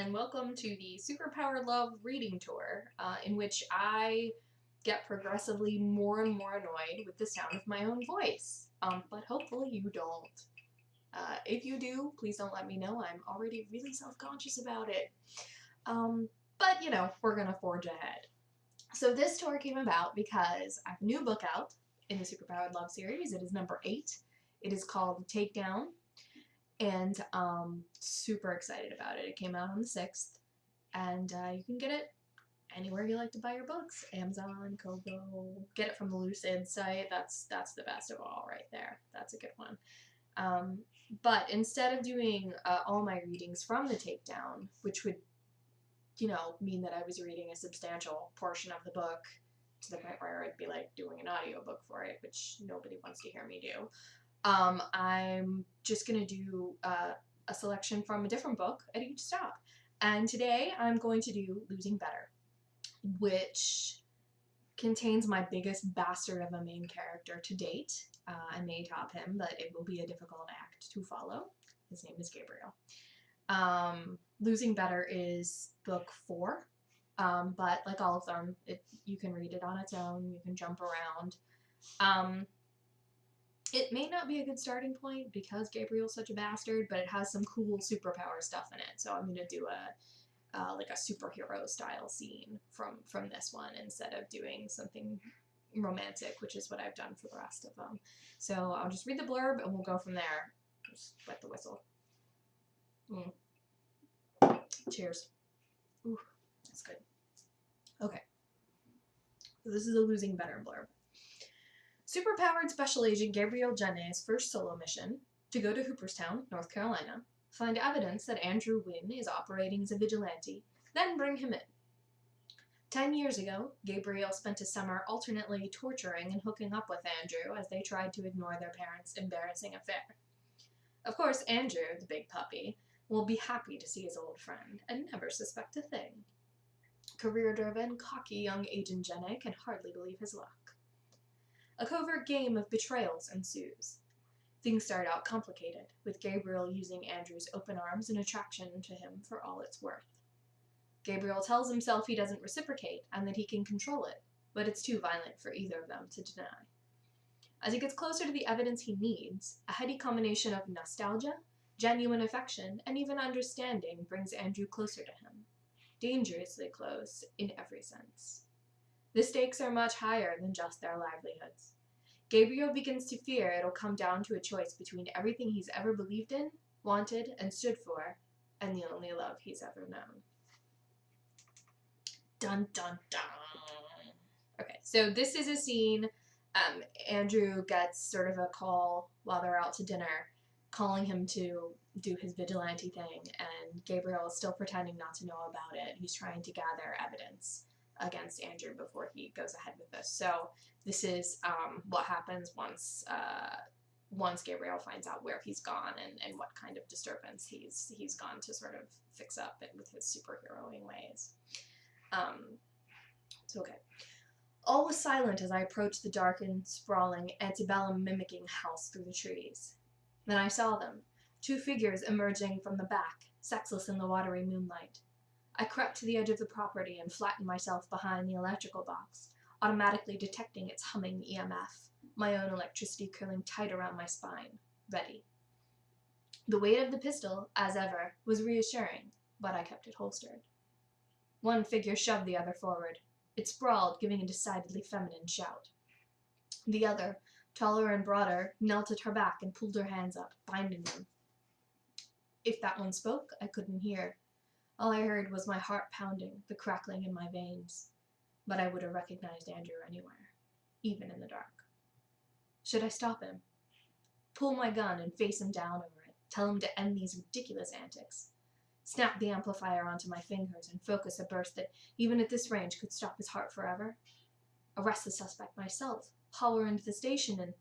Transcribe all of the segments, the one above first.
and welcome to the Superpowered Love reading tour, in which I get progressively more and more annoyed with the sound of my own voice. But hopefully you don't. If you do, please don't let me know. I'm already really self-conscious about it. But, you know, we're gonna forge ahead. So this tour came about because I have a new book out in the Superpowered Love series. It is number 8. It is called Takedown. And super excited about it. It came out on the 6th, and you can get it anywhere you like to buy your books. Amazon, Kobo, get it from the Lucid site. That's the best of all right there. That's a good one. But instead of doing all my readings from the Takedown, which would, you know, mean that I was reading a substantial portion of the book to the point where I'd be like doing an audiobook for it, which nobody wants to hear me do. I'm just going to do a selection from a different book at each stop. And today I'm going to do Losing Better, which contains my biggest bastard of a main character to date. I may top him, but it will be a difficult act to follow. His name is Gabriel. Losing Better is book 4, but like all of them, you can read it on its own, you can jump around. It may not be a good starting point because Gabriel's such a bastard, but it has some cool superpower stuff in it. So I'm going to do like a superhero style scene from this one instead of doing something romantic, which is what I've done for the rest of them. So I'll just read the blurb and we'll go from there. Just wet the whistle. Cheers. Ooh, that's good. Okay. So this is a Losing Better blurb. Superpowered Special Agent Gabriel Jenne's first solo mission, to go to Hooperstown, North Carolina, find evidence that Andrew Wynne is operating as a vigilante, then bring him in. 10 years ago, Gabriel spent a summer alternately torturing and hooking up with Andrew as they tried to ignore their parents' embarrassing affair. Of course, Andrew, the big puppy, will be happy to see his old friend and never suspect a thing. Career-driven, cocky young Agent Jenne can hardly believe his luck. A covert game of betrayals ensues. Things start out complicated, with Gabriel using Andrew's open arms and attraction to him for all it's worth. Gabriel tells himself he doesn't reciprocate and that he can control it, but it's too violent for either of them to deny. As he gets closer to the evidence he needs, a heady combination of nostalgia, genuine affection, and even understanding brings Andrew closer to him. Dangerously close in every sense. The stakes are much higher than just their livelihoods. Gabriel begins to fear it'll come down to a choice between everything he's ever believed in, wanted, and stood for, and the only love he's ever known. Dun dun dun! Okay, so this is a scene. Andrew gets sort of a call while they're out to dinner, calling him to do his vigilante thing, and Gabriel is still pretending not to know about it. He's trying to gather evidence against Andrew before he goes ahead with this. So this is what happens once Gabriel finds out where he's gone and what kind of disturbance he's gone to sort of fix up it with his superheroing ways. So okay. All was silent as I approached the darkened, sprawling, antebellum mimicking house through the trees. Then I saw them, 2 figures emerging from the back, sexless in the watery moonlight. I crept to the edge of the property and flattened myself behind the electrical box, automatically detecting its humming EMF, my own electricity curling tight around my spine, ready. The weight of the pistol, as ever, was reassuring, but I kept it holstered. One figure shoved the other forward. It sprawled, giving a decidedly feminine shout. The other, taller and broader, knelt at her back and pulled her hands up, binding them. If that one spoke, I couldn't hear. All I heard was my heart pounding, the crackling in my veins. But I would have recognized Andrew anywhere, even in the dark. Should I stop him? Pull my gun and face him down over it, tell him to end these ridiculous antics. Snap the amplifier onto my fingers and focus a burst that, even at this range, could stop his heart forever? Arrest the suspect myself, haul her into the station, and...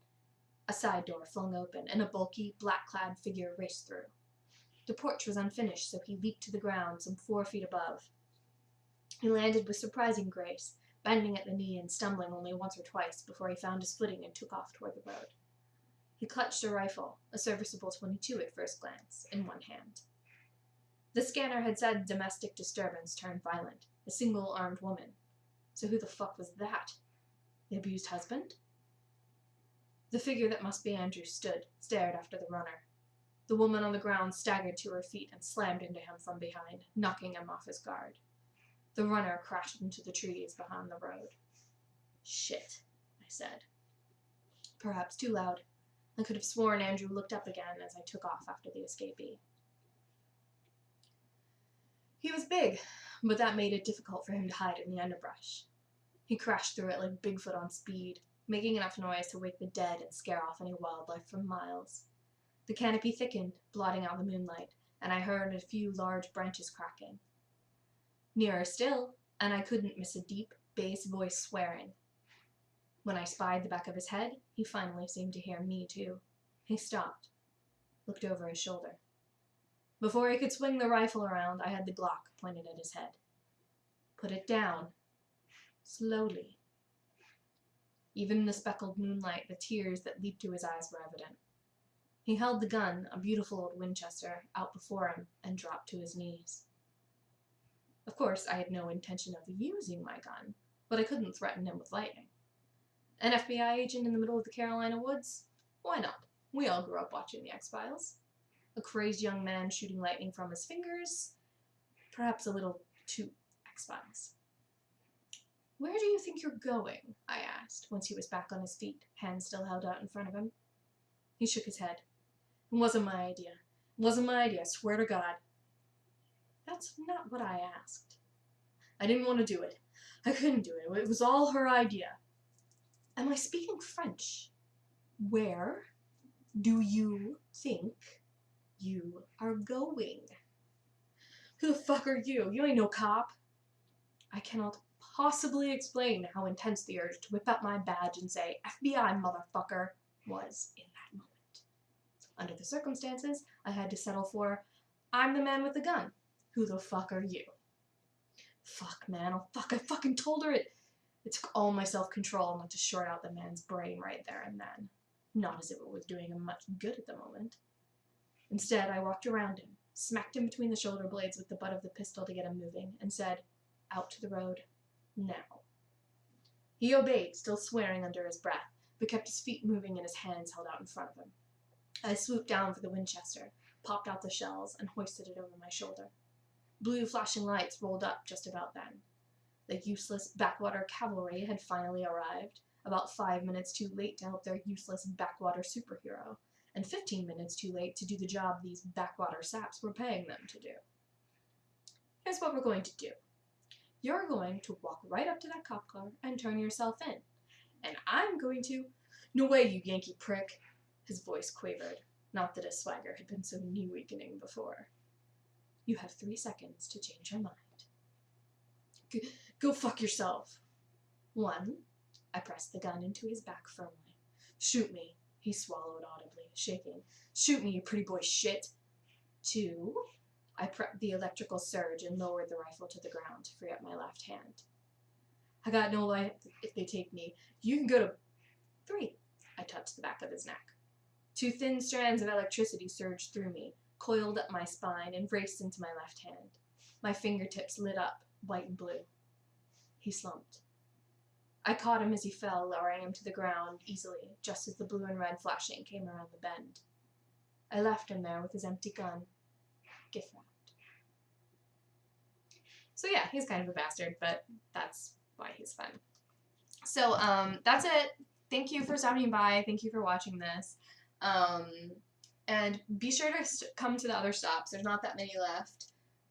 A side door flung open, and a bulky, black-clad figure raced through. The porch was unfinished, so he leaped to the ground some 4 feet above. He landed with surprising grace, bending at the knee and stumbling only once or twice before he found his footing and took off toward the road. He clutched a rifle, a serviceable .22 at first glance, in one hand. The scanner had said domestic disturbance turned violent. A single-armed woman. So who the fuck was that? The abused husband? The figure that must be Andrew stared after the runner. The woman on the ground staggered to her feet and slammed into him from behind, knocking him off his guard. The runner crashed into the trees behind the road. Shit, I said. Perhaps too loud. I could have sworn Andrew looked up again as I took off after the escapee. He was big, but that made it difficult for him to hide in the underbrush. He crashed through it like Bigfoot on speed, making enough noise to wake the dead and scare off any wildlife for miles. The canopy thickened, blotting out the moonlight, and I heard a few large branches cracking. Nearer still, and I couldn't miss a deep, bass voice swearing. When I spied the back of his head, he finally seemed to hear me too. He stopped, looked over his shoulder. Before he could swing the rifle around, I had the Glock pointed at his head. Put it down. Slowly. Even in the speckled moonlight, the tears that leaped to his eyes were evident. He held the gun, a beautiful old Winchester, out before him and dropped to his knees. Of course, I had no intention of using my gun, but I couldn't threaten him with lightning. An FBI agent in the middle of the Carolina woods? Why not? We all grew up watching the X-Files. A crazed young man shooting lightning from his fingers? Perhaps a little too X-Files. Where do you think you're going? I asked, once he was back on his feet, hands still held out in front of him. He shook his head. It wasn't my idea. It wasn't my idea, I swear to God. That's not what I asked. I didn't want to do it. I couldn't do it. It was all her idea. Am I speaking French? Where do you think you are going? Who the fuck are you? You ain't no cop. I cannot possibly explain how intense the urge to whip out my badge and say, FBI, motherfucker, was in that moment. Under the circumstances, I had to settle for, I'm the man with the gun. Who the fuck are you? Fuck, man. Oh, fuck. I fucking told her it. It took all my self-control not to short out the man's brain right there and then. Not as if it was doing him much good at the moment. Instead, I walked around him, smacked him between the shoulder blades with the butt of the pistol to get him moving, and said, out to the road. Now. He obeyed, still swearing under his breath, but kept his feet moving and his hands held out in front of him. I swooped down for the Winchester, popped out the shells, and hoisted it over my shoulder. Blue flashing lights rolled up just about then. The useless backwater cavalry had finally arrived, about 5 minutes too late to help their useless backwater superhero, and 15 minutes too late to do the job these backwater saps were paying them to do. Here's what we're going to do. You're going to walk right up to that cop car and turn yourself in. And I'm going to... No way, you Yankee prick. His voice quavered. Not that his swagger had been so knee-weakening before. You have 3 seconds to change your mind. Go fuck yourself. 1. I pressed the gun into his back firmly. Shoot me. He swallowed audibly, shaking. Shoot me, you pretty boy shit. 2. I prepped the electrical surge and lowered the rifle to the ground to free up my left hand. I got no life if they take me. You can go to... 3. I touched the back of his neck. 2 thin strands of electricity surged through me, coiled up my spine, and raced into my left hand. My fingertips lit up, white and blue. He slumped. I caught him as he fell, lowering him to the ground easily, just as the blue and red flashing came around the bend. I left him there with his empty gun, gift wrapped. So yeah, he's kind of a bastard, but that's why he's fun. So that's it. Thank you for stopping by. Thank you for watching this. And be sure to come to the other stops. There's not that many left.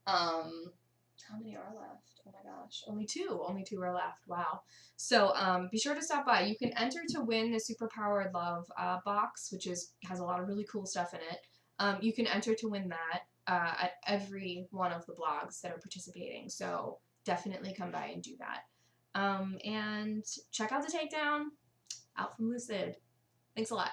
How many are left? Oh my gosh, only 2. Only 2 are left. Wow. So be sure to stop by. You can enter to win the Superpowered Love box, which has a lot of really cool stuff in it. You can enter to win that at every one of the blogs that are participating. So definitely come by and do that. And check out the takedown. Out from Lucid. Thanks a lot.